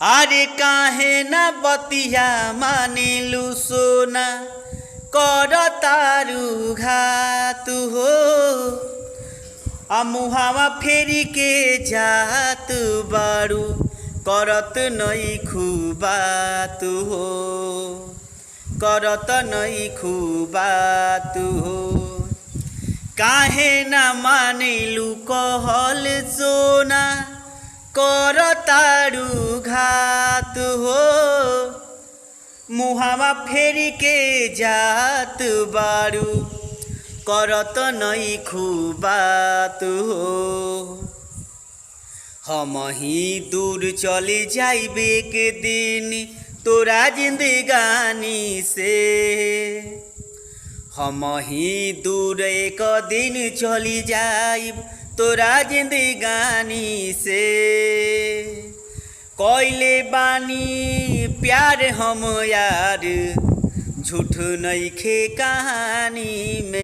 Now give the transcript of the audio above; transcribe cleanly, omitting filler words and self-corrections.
अरे काहे ना बतिया मानिलु सोना कर तारू घात हो मुहावा फेरी के जात बारू करत नई खुबात हो करत नई खुबात हो काहे ना मानिलु कहल सोना कर तारू घात हो मुहावा फेरी के जात बारू करत नई खुबात हो हम ही दूर चली जाइबे के दिन तोरा जिंदगानी से हम ही दूर एक दिन चली जाइब तोरा जिंदगानी से कोइले बानी प्यार हम यार झूठ नइखे कहानी में।